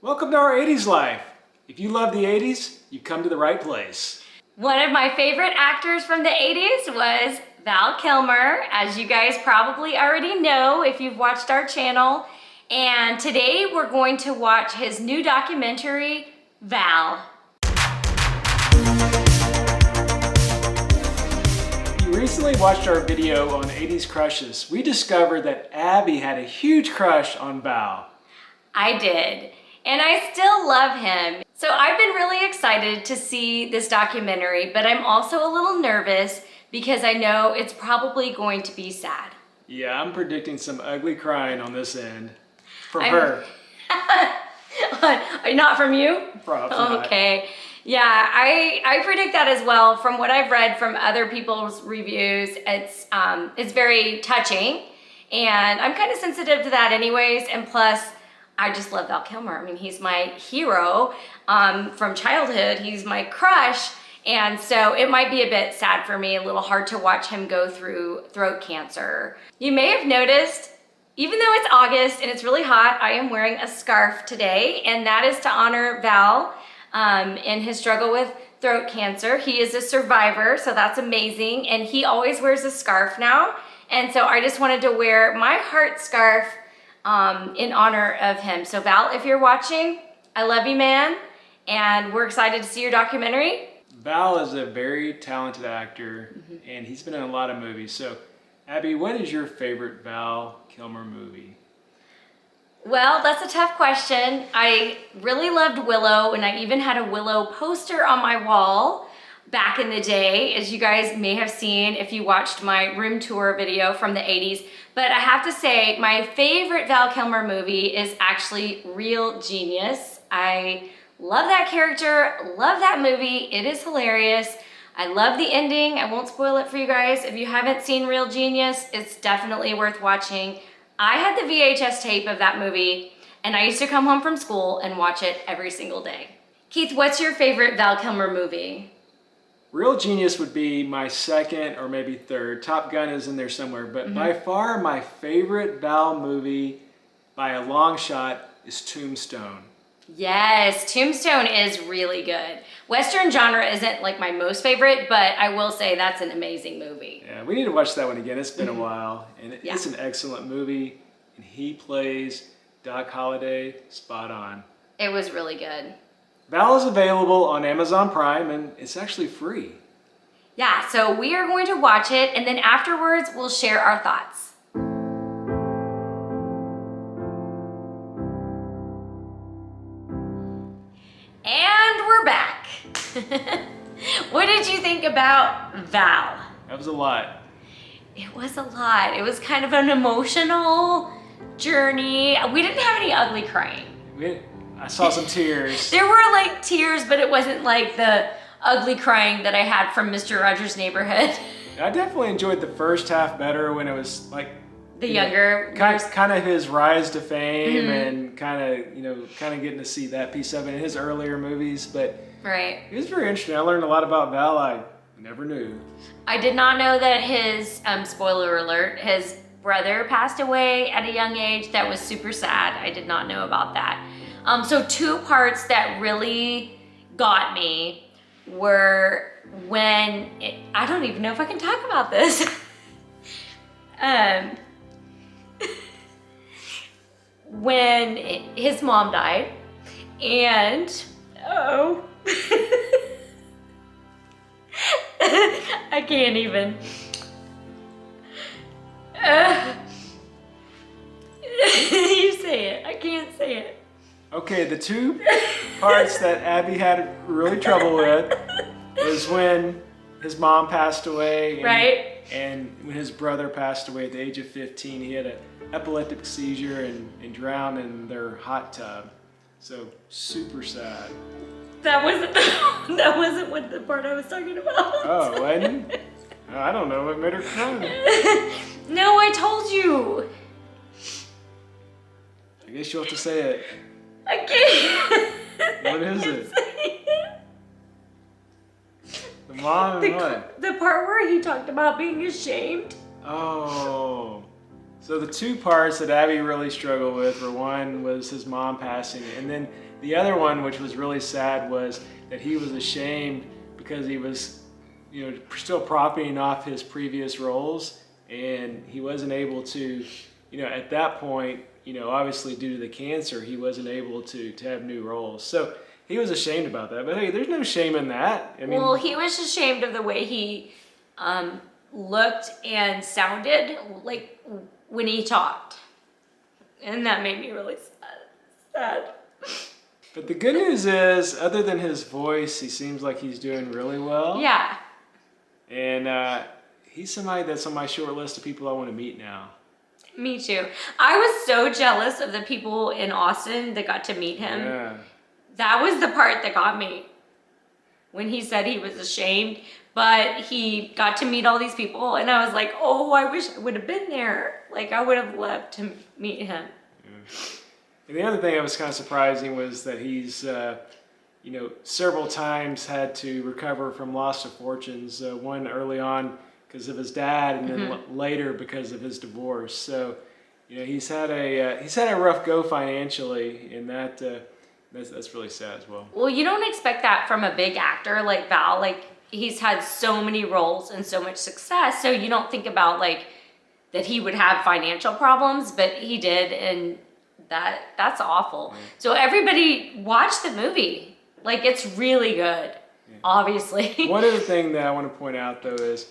Welcome to our 80s life. If you love the 80s, you've come to the right place. One of my favorite actors from the 80s was Val Kilmer, as you guys probably already know if you've watched our channel. And today we're going to watch his new documentary, Val. If you recently watched our video on 80s crushes, we discovered that Abby had a huge crush on Val. I did, and I still love him. So I've been really excited to see this documentary, but I'm also a little nervous because I know it's probably going to be sad. Yeah, I'm predicting some ugly crying on this end. From her. Not from you? Probably not. Okay. Yeah, I predict that as well. From what I've read from other people's reviews, it's very touching, and I'm kind of sensitive to that anyways. And plus, I just love Val Kilmer. I mean, he's my hero from childhood. He's my crush, and so it might be a bit sad for me, a little hard to watch him go through throat cancer. You may have noticed, even though it's August and it's really hot, I am wearing a scarf today, and that is to honor Val in his struggle with throat cancer. He is a survivor, so that's amazing, and he always wears a scarf now, and so I just wanted to wear my heart scarf in honor of him. So Val, if you're watching, I love you, man, and we're excited to see your documentary. Val is a very talented actor, and he's been in a lot of movies. So, Abby, what is your favorite Val Kilmer movie? Well, that's a tough question. I really loved Willow, and I even had a Willow poster on my wall back in the day, as you guys may have seen if you watched my room tour video from the 80s. But I have to say, my favorite Val Kilmer movie is actually Real Genius. I love that character, love that movie. It is hilarious. I love the ending. I won't spoil it for you guys. If you haven't seen Real Genius, it's definitely worth watching. I had the VHS tape of that movie, and I used to come home from school and watch it every single day. Keith, what's your favorite Val Kilmer movie? Real Genius would be my second or maybe third. Top Gun is in there somewhere, but by far my favorite Val movie by a long shot is Tombstone. Yes, Tombstone is really good. Western genre isn't like my most favorite, but I will say that's an amazing movie. Yeah, we need to watch that one again. It's been a while, and it's an excellent movie, and he plays Doc Holliday spot on. It was really good. Val is available on Amazon Prime, and it's actually free. Yeah, so we are going to watch it, and then afterwards we'll share our thoughts. And we're back. What did you think about Val? That was a lot. It was a lot. It was kind of an emotional journey. We didn't have any ugly crying. I saw some tears. There were like tears, but it wasn't like the ugly crying that I had from Mr. Rogers' Neighborhood. I definitely enjoyed the first half better when it was like The younger kind of his rise to fame and kind of getting to see that piece of it in his earlier movies. But right. it was very interesting. I learned a lot about Val I never knew. I did not know that his spoiler alert, his brother passed away at a young age. That was super sad. I did not know about that. So two parts that really got me were when I don't even know if I can talk about this. When his mom died, and I can't even. You say it. I can't say it. Okay, the two parts that Abby had really trouble with is when his mom passed away, and when his brother passed away at the age of 15. He had an epileptic seizure and drowned in their hot tub. So super sad. That wasn't what the part I was talking about. Oh, wasn't? I don't know what made her cry. No, I told you. I guess you'll have to say it. I can't. What is it? The mom and what? The part where he talked about being ashamed. Oh. So the two parts that Abby really struggled with were, one was his mom passing, and then the other one, which was really sad, was that he was ashamed because he was, still profiting off his previous roles, and he wasn't able to, at that point, obviously due to the cancer, he wasn't able to have new roles. So he was ashamed about that. But hey, there's no shame in that. Well, he was ashamed of the way he looked and sounded like when he talked. And that made me really sad. But the good news is, other than his voice, he seems like he's doing really well. Yeah. And he's somebody that's on my short list of people I want to meet now. Me too. I was so jealous of the people in Austin that got to meet him. Yeah. That was the part that got me. When he said he was ashamed, but he got to meet all these people, and I was like, oh, I wish I would have been there. Like, I would have loved to meet him. Yeah. And the other thing that was kind of surprising was that he's, several times had to recover from loss of fortunes. One early on because of his dad, and then later because of his divorce. So, he's had a rough go financially, and that's really sad as well. Well, you don't expect that from a big actor like Val. Like, he's had so many roles and so much success, so you don't think about that he would have financial problems, but he did, and that's awful. Yeah. So everybody watch the movie. Like, it's really good, obviously. One other thing that I want to point out, though, is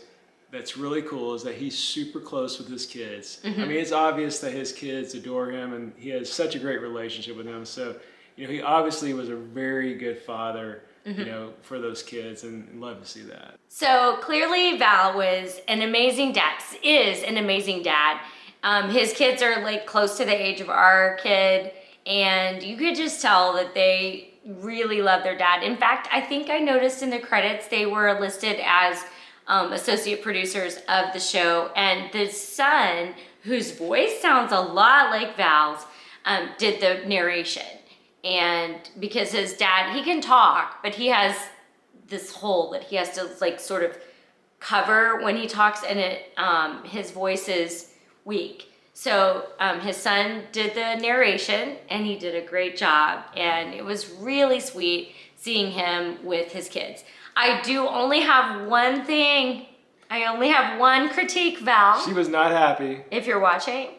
that's really cool is that he's super close with his kids. I mean, it's obvious that his kids adore him, and he has such a great relationship with them. So, he obviously was a very good father, for those kids, and love to see that. So clearly Val was an amazing dad, is an amazing dad. His kids are close to the age of our kid, and you could just tell that they really love their dad. In fact, I think I noticed in the credits they were listed as associate producers of the show, and the son, whose voice sounds a lot like Val's, did the narration. And because his dad, he can talk, but he has this hole that he has to sort of cover when he talks, and his voice is weak. So his son did the narration, and he did a great job, and it was really sweet seeing him with his kids. I do only have one thing. I only have one critique, Val. She was not happy. If you're watching.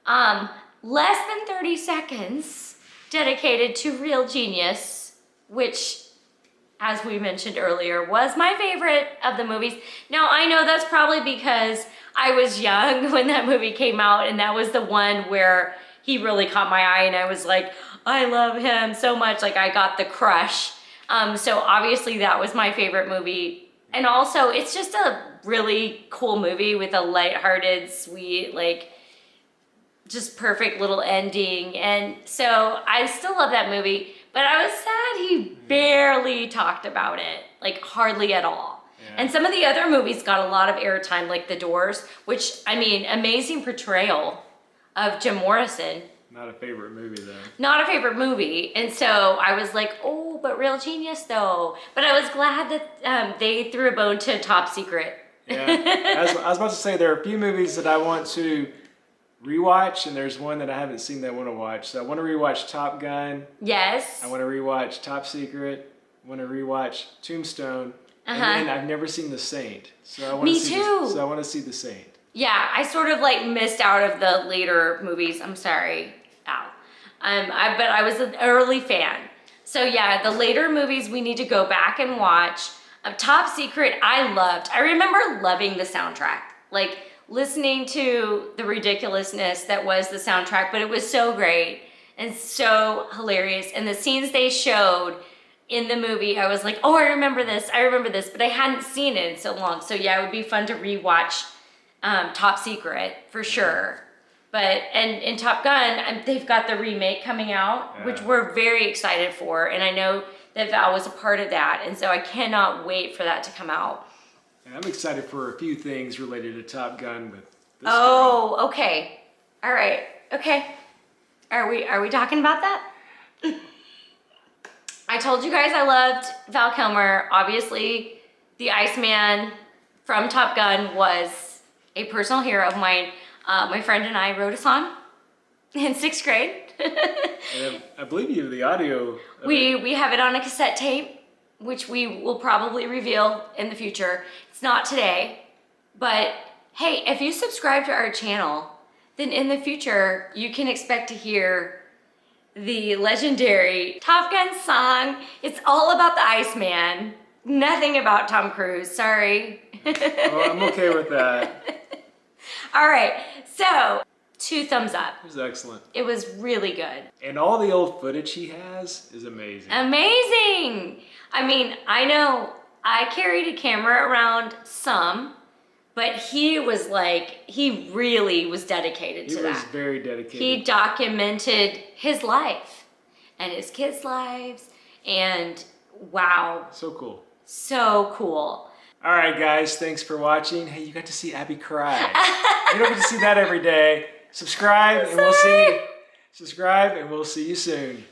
Less than 30 seconds dedicated to Real Genius, which, as we mentioned earlier, was my favorite of the movies. Now, I know that's probably because I was young when that movie came out, and that was the one where he really caught my eye, and I was like, I love him so much. I got the crush. So obviously that was my favorite movie. And also, it's just a really cool movie with a lighthearted, sweet, just perfect little ending. And so I still love that movie, but I was sad he barely talked about it, hardly at all. Yeah. And some of the other movies got a lot of airtime, like The Doors, which, amazing portrayal of Jim Morrison. Not a favorite movie, though. Not a favorite movie. And so I was like, oh, but Real Genius, though. But I was glad that they threw a bone to Top Secret. Yeah. I was about to say, there are a few movies that I want to rewatch, and there's one that I haven't seen that I want to watch. So I want to rewatch Top Gun. Yes. I want to rewatch Top Secret. I want to rewatch Tombstone. And then I've never seen The Saint. So I want Me too. So I want to see The Saint. Yeah, I sort of missed out of the later movies. I'm sorry, Al. But I was an early fan. So yeah, the later movies we need to go back and watch. Top Secret, I loved. I remember loving the soundtrack. Listening to the ridiculousness that was the soundtrack, but it was so great and so hilarious. And the scenes they showed in the movie, I was like, oh, I remember this, but I hadn't seen it in so long. So yeah, it would be fun to rewatch Top Secret for sure. But, and in Top Gun, they've got the remake coming out, which we're very excited for. And I know that Val was a part of that. And so I cannot wait for that to come out. And I'm excited for a few things related to Top Gun with this girl. Okay. All right. Okay. Are we talking about that? I told you guys I loved Val Kilmer. Obviously, the Iceman from Top Gun was a personal hero of mine. My friend and I wrote a song in 6th grade. And I believe you have the audio. We have it on a cassette tape, which we will probably reveal in the future. It's not today, but hey, if you subscribe to our channel, then in the future, you can expect to hear the legendary Top Gun song. It's all about the Iceman, nothing about Tom Cruise, sorry. Oh, I'm okay with that. All right, so 2 thumbs up. It was excellent. It was really good. And all the old footage he has is amazing. Amazing. I mean, I know I carried a camera around some, but he was like, he really was dedicated to that. He was very dedicated. He documented his life and his kids' lives, and wow. So cool. So cool. All right, guys, thanks for watching. Hey, you got to see Abby cry. You don't get to see that every day. Subscribe and we'll see you soon.